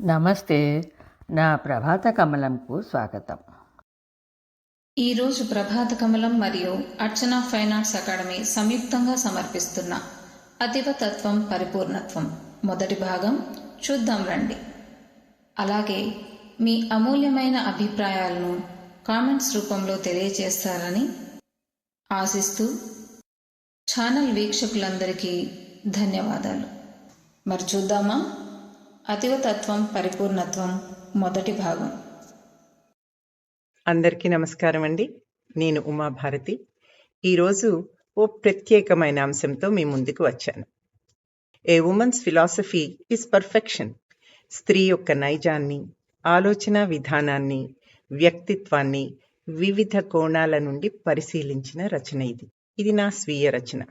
నమస్తే. నా ప్రభాత కమలంకు స్వాగతం. ఈరోజు ప్రభాత కమలం మరియు అర్చన ఫైన్ ఆర్ట్స్ అకాడమీ సంయుక్తంగా సమర్పిస్తున్న అతివతత్వం పరిపూర్ణత్వం మొదటి భాగం చూద్దాం రండి. అలాగే మీ అమూల్యమైన అభిప్రాయాలను కామెంట్స్ రూపంలో తెలియజేస్తారని ఆశిస్తూ ఛానల్ వీక్షకులందరికీ ధన్యవాదాలు. మరి చూద్దామా? అతివతత్వం పరిపూర్ణత్వం మొదటి భాగం. అందరికీ నమస్కారం అండి. నేను ఉమాభారతి. ఈరోజు ఓ ప్రత్యేకమైన అంశంతో మీ ముందుకు వచ్చాను. ఏ ఉమెన్స్ ఫిలాసఫీ ఇస్ పర్ఫెక్షన్. స్త్రీ యొక్క నైజాన్ని, ఆలోచన విధానాన్ని, వ్యక్తిత్వాన్ని వివిధ కోణాల నుండి పరిశీలించిన రచన ఇది. ఇది నా స్వీయ రచన.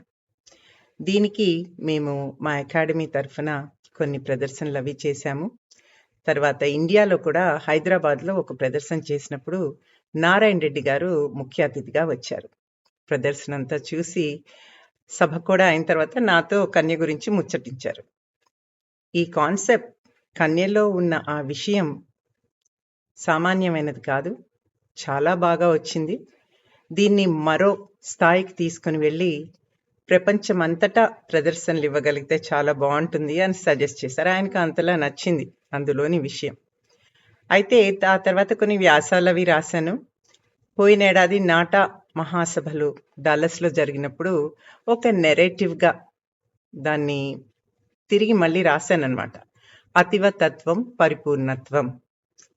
దీనికి మేము మా అకాడమీ తరఫున కొన్ని ప్రదర్శనలు అవి చేశాము. తర్వాత ఇండియాలో కూడా హైదరాబాద్లో ఒక ప్రదర్శన చేసినప్పుడు నారాయణ రెడ్డి గారు ముఖ్య అతిథిగా వచ్చారు. ప్రదర్శన అంతా చూసి సభ కూడా అయిన తర్వాత నాతో కన్య గురించి ముచ్చటించారు. ఈ కాన్సెప్ట్, కన్యలో ఉన్న ఆ విషయం సామాన్యమైనది కాదు, చాలా బాగా వచ్చింది. దీన్ని మరో స్థాయికి తీసుకుని వెళ్ళి ప్రపంచమంతటా ప్రదర్శనలు ఇవ్వగలిగితే చాలా బాగుంటుంది అని సజెస్ట్ చేశారు. ఆయనకు అంతలా నచ్చింది అందులోని విషయం. అయితే ఆ తర్వాత కొన్ని వ్యాసాలు అవి రాశాను. పోయిన ఏడాది నాటా మహాసభలు డల్లస్లో జరిగినప్పుడు ఒక నెరేటివ్గా దాన్ని తిరిగి మళ్ళీ రాశానన్నమాట. అతివతత్వం పరిపూర్ణత్వం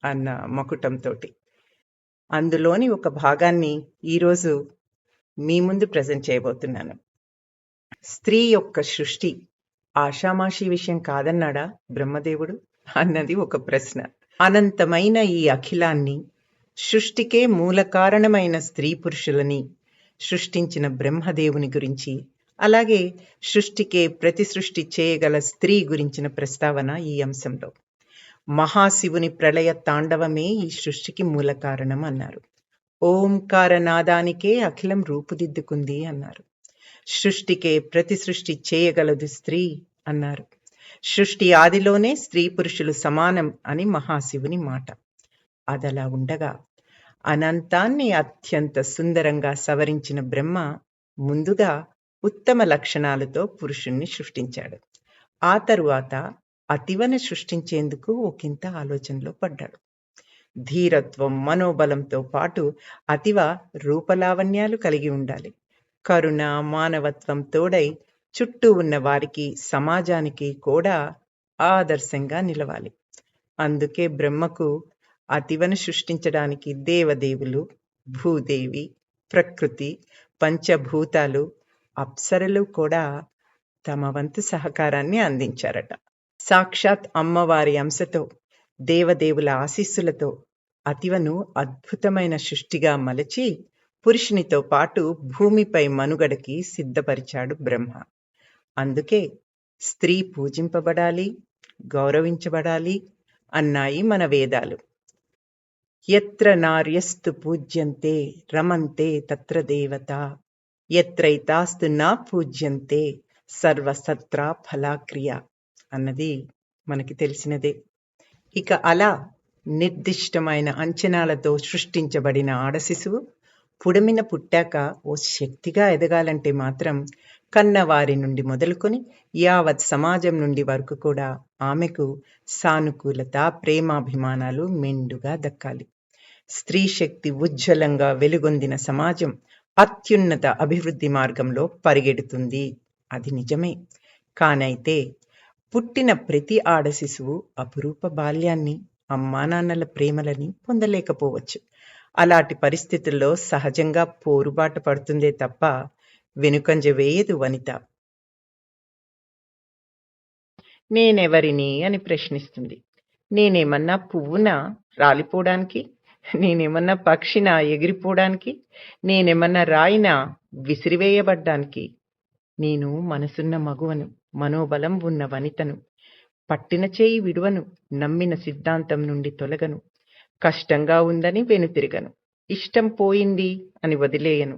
అన్న మకుటంతో. అందులోని ఒక భాగాన్ని ఈరోజు మీ ముందు ప్రజెంట్ చేయబోతున్నాను. స్త్రీ యొక్క సృష్టి ఆషామాషి విషయం కాదన్నాడా బ్రహ్మదేవుడు అన్నది ఒక ప్రశ్న. అనంతమైన ఈ అఖిలాన్ని, సృష్టికే మూల కారణమైన స్త్రీ పురుషులని సృష్టించిన బ్రహ్మదేవుని గురించి, అలాగే సృష్టికే ప్రతి సృష్టి చేయగల స్త్రీ గురించిన ప్రస్తావన ఈ అంశంలో. మహాశివుని ప్రళయ తాండవమే ఈ సృష్టికి మూల కారణం అన్నారు. ఓంకార నాదానికే అఖిలం రూపుదిద్దుకుంది అన్నారు. సృష్టికే ప్రతి సృష్టి చేయగలదు స్త్రీ అన్నారు. సృష్టి ఆదిలోనే స్త్రీ పురుషులు సమానం అని మహాశివుని మాట. అదలా ఉండగా అనంతాన్ని అత్యంత సుందరంగా సవరించిన బ్రహ్మ ముందుగా ఉత్తమ లక్షణాలతో పురుషుణ్ణి సృష్టించాడు. ఆ తరువాత అతివను సృష్టించేందుకు ఒకంత ఆలోచనలో పడ్డాడు. ధీరత్వం, మనోబలంతో పాటు అతివ రూపలావణ్యాలు కలిగి ఉండాలి. కరుణ, మానవత్వం తోడై చుట్టూ ఉన్న వారికి, సమాజానికి కూడా ఆదర్శంగా నిలవాలి. అందుకే బ్రహ్మకు అతివను సృష్టించడానికి దేవదేవులు, భూదేవి, ప్రకృతి, పంచభూతాలు, అప్సరలు కూడా తమ వంతు సహకారాన్ని అందించారట. సాక్షాత్ అమ్మవారి అంశతో, దేవదేవుల ఆశీస్సులతో అతివను అద్భుతమైన సృష్టిగా మలచి పురుషునితో పాటు భూమిపై మనుగడకి సిద్ధపరిచాడు బ్రహ్మ. అందుకే స్త్రీ పూజింపబడాలి, గౌరవించబడాలి అన్నాయి మన వేదాలు. యత్ర నార్యస్తు పూజ్యంతే రమంతే తత్ర దేవత, యత్రైతాస్తు నా పూజ్యంతే సర్వసత్రా ఫలాక్రియ అన్నది మనకి తెలిసినదే. ఇక అలా నిర్దిష్టమైన అంచనాలతో సృష్టించబడిన ఆడశిశువు పుడమిన పుట్టాక ఓ శక్తిగా ఎదగాలంటే మాత్రం కన్నవారి నుండి మొదలుకొని యావత్ సమాజం నుండి వరకు కూడా ఆమెకు సానుకూలత, ప్రేమాభిమానాలు మెండుగా దక్కాలి. స్త్రీ శక్తి ఉజ్వలంగా వెలుగొందిన సమాజం అత్యున్నత అభివృద్ధి మార్గంలో పరిగెడుతుంది. అది నిజమే. కానైతే పుట్టిన ప్రతి ఆడశిశువు అపురూప బాల్యాన్ని, అమ్మానాన్నల ప్రేమలని పొందలేకపోవచ్చు. అలాంటి పరిస్థితుల్లో సహజంగా పోరుబాట పడుతుందే తప్ప వెనుకంజ వేయదు వనిత. నేనెవరిని అని ప్రశ్నిస్తుంది. నేనేమన్నా పువ్వునా రాలిపోవడానికి? నేనేమన్నా పక్షినా ఎగిరిపోవడానికి? నేనేమన్నా రాయినా విసిరివేయబడ్డానికి? నేను మనసున్న మగువను, మనోబలం ఉన్న వనితను. పట్టిన చేయి విడువను, నమ్మిన సిద్ధాంతం నుండి తొలగను. కష్టంగా ఉందని వెనుతిరగను, ఇష్టం పోయింది అని వదిలేయను.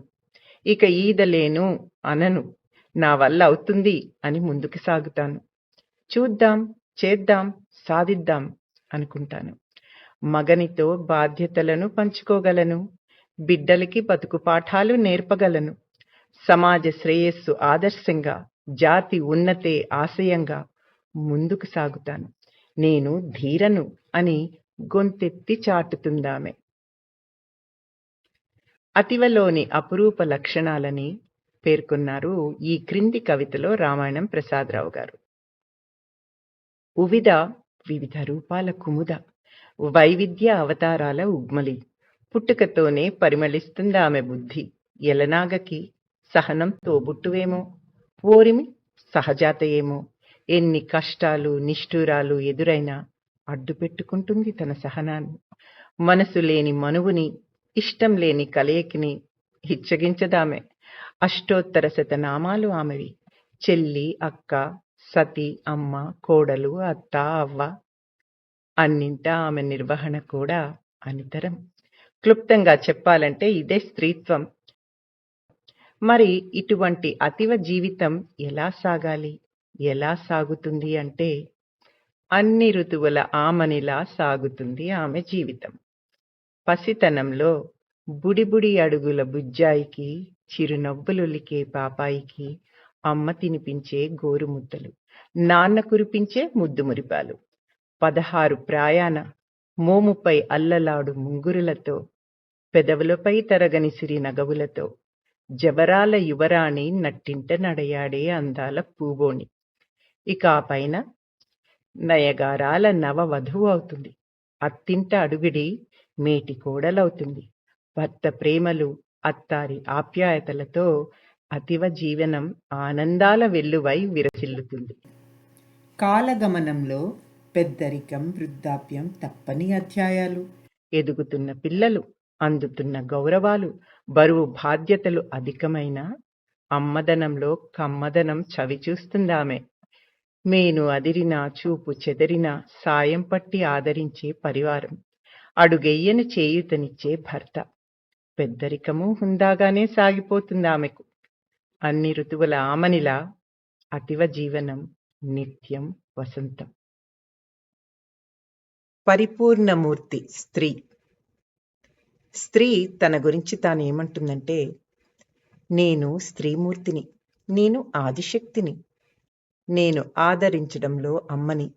ఇక ఈదలేను అనను, నా వల్ల అవుతుంది అని ముందుకు సాగుతాను. చూద్దాం, చేద్దాం, సాధిద్దాం అనుకుంటాను. మగనితో బాధ్యతలను పంచుకోగలను, బిడ్డలకి బతుకు పాఠాలు నేర్పగలను, సమాజ శ్రేయస్సు ఆదర్శంగా, జాతి ఉన్నతే ఆశయంగా ముందుకు సాగుతాను. నేను ధీరను అని గొంతెత్తి చాటుతుందామె. అతివలోని అపురూప లక్షణాలని పేర్కొన్నారు ఈ క్రింది కవితలో రామాయణం ప్రసాదరావు గారు. ఉవిద వివిధ రూపాల కుముద, వైవిధ్య అవతారాల ఉగ్మలి, పుట్టుకతోనే పరిమళిస్తుందామె బుద్ధి, ఎలనాగకి సహనం తోబుట్టువేమో, ఓరిమి సహజాతయేమో, ఎన్ని కష్టాలు నిష్ఠూరాలు ఎదురైనా అడ్డు పెట్టుకుంటుంది తన సహనాన్ని, మనసు లేని మనువుని, ఇష్టం లేని కలయికని హిచ్చగించదామె. అష్టోత్తర శతనామాలు ఆమెవి, చెల్లి, అక్క, సతి, అమ్మ, కోడలు, అత్త, అవ్వ, అన్నింటా ఆమె నిర్వహణ కూడా అనితరం. క్లుప్తంగా చెప్పాలంటే ఇదే స్త్రీత్వం. మరి ఇటువంటి అతివ జీవితం ఎలా సాగాలి, ఎలా సాగుతుంది అంటే అన్ని ఋతువుల ఆమనిలా సాగుతుంది ఆమె జీవితం. పసితనంలో బుడిబుడి అడుగుల బుజ్జాయికి, చిరునవ్వులులికే పాపాయికి అమ్మ తినిపించే గోరుముద్దలు, నాన్న కురిపించే ముద్దు మురిపాలు, 16 ప్రాయాన మోముపై అల్లలాడు ముంగురులతో, పెదవులపై తరగని సిరి నగవులతో, జవరాల యువరాణి నట్టింట నడయాడే అందాల పూబోణి. ఇక ఆ పైన నయగారాల నవ వధువు అవుతుంది, అత్తింట అడుగుడి మేటి కోడలవుతుంది, భర్త ప్రేమలు, అత్తారి ఆప్యాయతలతో అతివ జీవనం ఆనందాల వెల్లువై విరసిల్లుతుంది. కాలగమనంలో పెద్దరికం, వృద్ధాప్యం తప్పని అధ్యాయాలు, ఎదుగుతున్న పిల్లలు, అందుతున్న గౌరవాలు, బరువు బాధ్యతలు అధికమైన అమ్మదనంలో కమ్మదనం చవిచూస్తుందామె. మేను అదిరినా, చూపు చెదరినా సాయం పట్టి ఆదరించే పరివారం, అడుగెయ్యని చేయూతనిచ్చే భర్త, పెద్దరికము హుందాగానే సాగిపోతుంది ఆమెకు. అన్ని ఋతువుల ఆమనిలా అతివ జీవనం నిత్యం వసంతం. పరిపూర్ణమూర్తి స్త్రీ. స్త్రీ తన గురించి తాను ఏమంటుందంటే, నేను స్త్రీమూర్తిని, నేను ఆదిశక్తిని, నేను ఆదరించడంలో అమ్మని,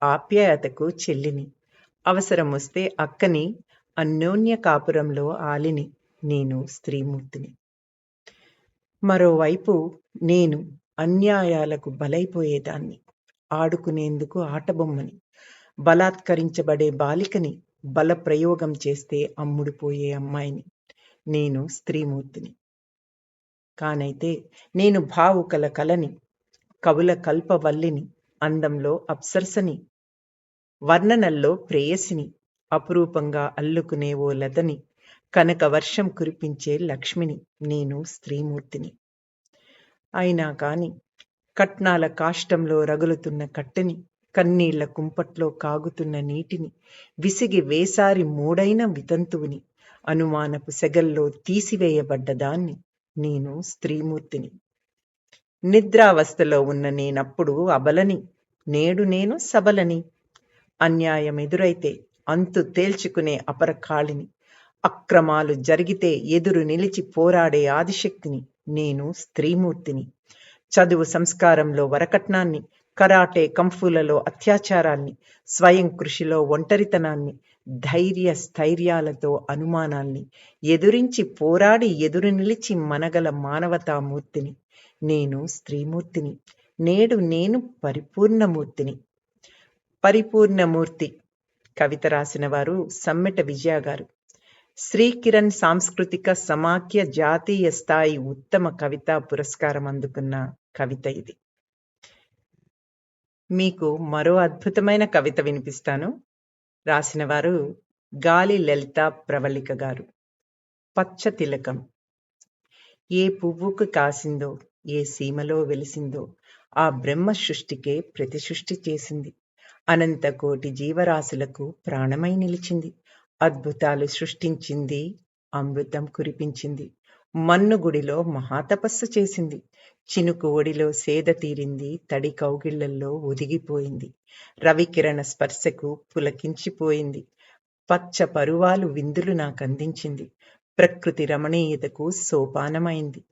ఆప్యాయతకు చెల్లిని, అవసరం వస్తే అక్కని, అన్యోన్య కాపురంలో ఆలిని, నేను స్త్రీమూర్తిని. మరోవైపు నేను అన్యాయాలకు బలైపోయేదాన్ని, ఆడుకునేందుకు ఆటబొమ్మని, బలాత్కరించబడే బాలికని, బలప్రయోగం చేస్తే అమ్ముడుపోయే అమ్మాయిని, నేను స్త్రీమూర్తిని. కానైతే నేను భావుకల కలని, కవుల కల్పవల్లిని, అందంలో అప్సరసని, వర్ణనల్లో ప్రేయసిని, అపురూపంగా అల్లుకునే ఓ లతని, కనక వర్షం కురిపించే లక్ష్మిని, నేను స్త్రీమూర్తిని. అయినా కాని కట్నాల కాష్టంలో రగులుతున్న కట్టెని, కన్నీళ్ల కుంపట్లో కాగుతున్న నీటిని, విసిగి వేసారి మూడైన వితంతువుని, అనుమానపు సెగల్లో తీసివేయబడ్డదాన్ని, నేను స్త్రీమూర్తిని. నిద్రావస్థలో ఉన్న నేనప్పుడు అబలని, నేడు నేను సబలని, అన్యాయం ఎదురైతే అంతు తేల్చుకునే అపరకాళిని, అక్రమాలు జరిగితే ఎదురు నిలిచి పోరాడే ఆదిశక్తిని, నేను స్త్రీమూర్తిని. చదువు సంస్కారంలో వరకట్నాన్ని, కరాటే కంఫులలో అత్యాచారాన్ని, స్వయం కృషిలో ఒంటరితనాన్ని, ధైర్య స్థైర్యాలతో అనుమానాల్ని ఎదురించి పోరాడి ఎదురు నిలిచి మనగల మానవతామూర్తిని, నేను స్త్రీమూర్తిని. నేడు నేను పరిపూర్ణమూర్తిని. పరిపూర్ణమూర్తి కవిత రాసిన వారు సమ్మెట విజయ గారు. శ్రీకిరణ్ సాంస్కృతిక సమాఖ్య జాతీయ స్థాయి ఉత్తమ కవితా పురస్కారం అందుకున్న కవిత ఇది. మీకు మరో అద్భుతమైన కవిత వినిపిస్తాను. రాసిన వారు గాలి లలిత ప్రవళిక గారు. పచ్చ తిలకం. ఏ పువ్వుకు కాసిందో, ఏ సీమలో వెలిసిందో, ఆ బ్రహ్మ సృష్టికే ప్రతి సృష్టి చేసింది. అనంత కోటి జీవరాశులకు ప్రాణమై నిలిచింది. అద్భుతాలు సృష్టించింది, అమృతం కురిపించింది. మన్నుగుడిలో మహాతపస్సు చేసింది. చినుకు ఒడిలో సేద తీరింది, తడి కౌగిళ్లల్లో ఒదిగిపోయింది. రవికిరణ స్పర్శకు పులకించిపోయింది. పచ్చ పరువాలు విందులు నాకందించింది. ప్రకృతి రమణీయతకు సోపానమైంది.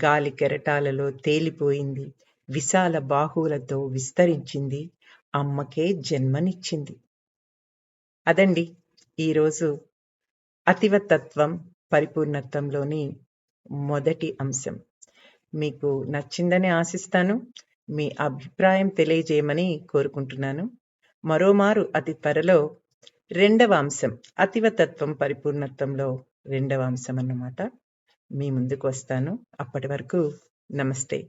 గాలి కెరటాలలో తేలిపోయింది. విశాల బాహువులతో విస్తరించింది. అమ్మకే జన్మనిచ్చింది. అదండి ఈరోజు అతివతత్వం పరిపూర్ణత్వంలోని మొదటి అంశం. మీకు నచ్చిందని ఆశిస్తాను. మీ అభిప్రాయం తెలియజేయమని కోరుకుంటున్నాను. మరోమారు అతి త్వరలో రెండవ అంశం, అతివతత్వం పరిపూర్ణత్వంలో రెండవ అంశం అన్నమాట, మీ ముందుకు వస్తాను. అప్పటి వరకు నమస్తే.